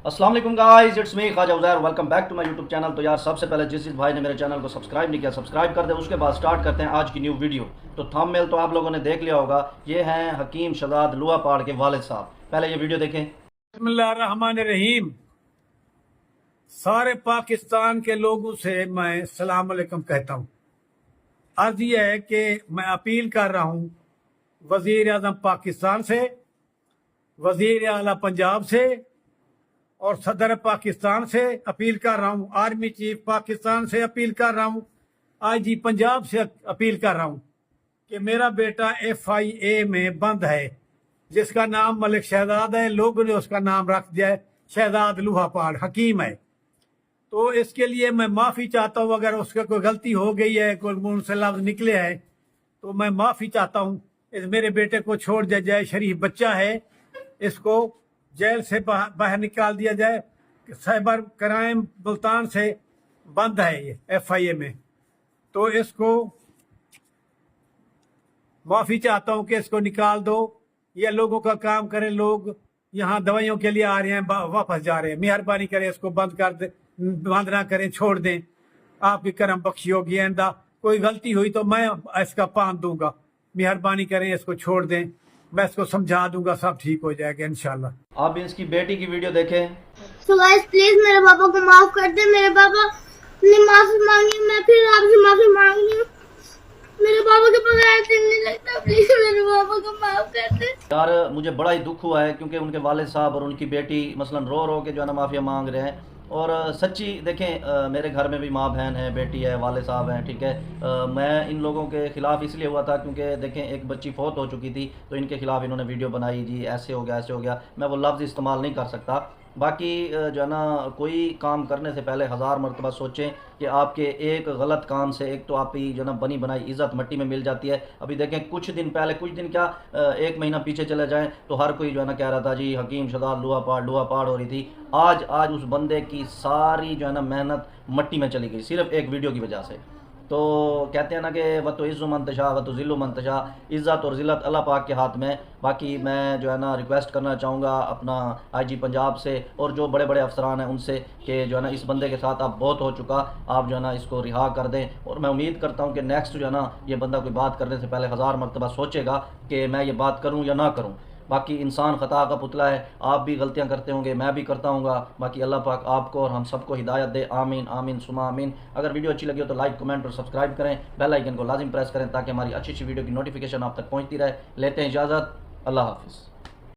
السلام علیکم guys, it's me Khwaja Uzair, welcome back to my YouTube channel. تو یار سب سے پہلے جس بھائی نے میرے چینل کو سبسکرائب نہیں کیا سبسکرائب کر دیں، اس کے بعد سٹارٹ کرتے ہیں آج کی نیو ویڈیو۔ تو تھم میل تو آپ لوگوں نے دیکھ لیا ہوگا، یہ ہیں حکیم شہزاد لوہا پاڑ کے والد صاحب۔ پہلے یہ ویڈیو دیکھیں۔ بسم اللہ الرحمن الرحیم۔ سارے پاکستان کے لوگوں سے میں السلام علیکم کہتا ہوں۔ عرض یہ ہے کہ میں اپیل کر رہا ہوں وزیر اعظم پاکستان سے، وزیر اعلیٰ پنجاب سے اور صدر پاکستان سے اپیل کر رہا ہوں، آرمی چیف پاکستان سے اپیل کر رہا ہوں، آئی جی پنجاب سے اپیل کر رہا ہوں کہ میرا بیٹا FIA میں بند ہے، جس کا نام ملک شہزاد ہے، لوگوں نے اس کا نام رکھ دیا ہے شہزاد لوہا پاڑ، حکیم ہے۔ تو اس کے لیے میں معافی چاہتا ہوں، اگر اس کا کوئی غلطی ہو گئی ہے، کوئی منہ سے لفظ نکلے ہیں تو میں معافی چاہتا ہوں۔ اس میرے بیٹے کو چھوڑ دیا جائے، شریف بچہ ہے، اس کو جیل سے باہر نکال دیا جائے۔ سائبر کرائم ملتان سے بند ہے یہ FIA میں، تو اس کو معافی چاہتا ہوں کہ اس کو نکال دو۔ یہ لوگوں کا کام کریں، لوگ یہاں دوائیوں کے لیے آ رہے ہیں، واپس جا رہے ہیں، مہربانی کریں اس کو بند کر دیں، بند نہ کریں، چھوڑ دیں۔ آپ کی کرم بخشی ہوگی، آئندہ کوئی غلطی ہوئی تو میں اس کا پان دوں گا، مہربانی کریں اس کو چھوڑ دیں، میں اس کو سمجھا دوں گا، سب ٹھیک ہو جائے گا انشاءاللہ۔ آپ بھی اس کی بیٹی کی ویڈیو دیکھیں۔ تو گائز پلیز میرے پاپا کو معاف کر دیں، میرے پاپا نے معافی مانگی، میں پھر آپ سے معافی مانگ رہی ہوں۔ میرے پاپا کے بغیر دل نہیں لگتا، پلیز میرے پاپا کو معاف کر دیں۔ یار مجھے بڑا ہی دکھ ہوا ہے، کیونکہ ان کے والد صاحب اور ان کی بیٹی مثلا رو رو کے جو ہے نا معافیا مانگ رہے ہیں۔ اور سچی دیکھیں، میرے گھر میں بھی ماں بہن ہے، بیٹی ہے، والد صاحب ہیں، ٹھیک ہے۔ میں ان لوگوں کے خلاف اس لیے ہوا تھا کیونکہ دیکھیں ایک بچی فوت ہو چکی تھی، تو ان کے خلاف انہوں نے ویڈیو بنائی، جی ایسے ہو گیا ایسے ہو گیا۔ میں وہ لفظ استعمال نہیں کر سکتا۔ باقی جو ہے نا کوئی کام کرنے سے پہلے 1000 مرتبہ سوچیں کہ آپ کے ایک غلط کام سے ایک تو آپ کی جو ہے نا بنی بنائی عزت مٹی میں مل جاتی ہے۔ ابھی دیکھیں کچھ دن پہلے، کچھ دن کیا 1 مہینہ پیچھے چلے جائیں تو ہر کوئی جو ہے نا کہہ رہا تھا جی حکیم شہزاد لوہا پاڑ ہو رہی تھی۔ آج اس بندے کی ساری جو ہے نا محنت مٹی میں چلی گئی، صرف ایک ویڈیو کی وجہ سے۔ تو کہتے ہیں نا کہ وَتُعِزُّ مَن تَشَاءُ وَتُذِلُّ مَن تَشَاءُ، عزت اور ذلت اللہ پاک کے ہاتھ میں۔ باقی میں جو ہے نا ریکویسٹ کرنا چاہوں گا اپنا IG پنجاب سے اور جو بڑے بڑے افسران ہیں ان سے کہ جو ہے نا اس بندے کے ساتھ اب بہت ہو چکا، آپ جو ہے نا اس کو رہا کر دیں۔ اور میں امید کرتا ہوں کہ نیکسٹ جو ہے نا یہ بندہ کوئی بات کرنے سے پہلے 1000 مرتبہ سوچے گا کہ میں یہ بات کروں یا نہ کروں۔ باقی انسان خطا کا پتلا ہے، آپ بھی غلطیاں کرتے ہوں گے، میں بھی کرتا ہوں گا۔ باقی اللہ پاک آپ کو اور ہم سب کو ہدایت دے، آمین آمین ثم آمین۔ اگر ویڈیو اچھی لگی ہو تو لائک، کمنٹ اور سبسکرائب کریں، بیل آئیکن کو لازم پریس کریں تاکہ ہماری اچھی ویڈیو کی نوٹیفیکیشن آپ تک پہنچتی رہے۔ لیتے ہیں اجازت، اللہ حافظ۔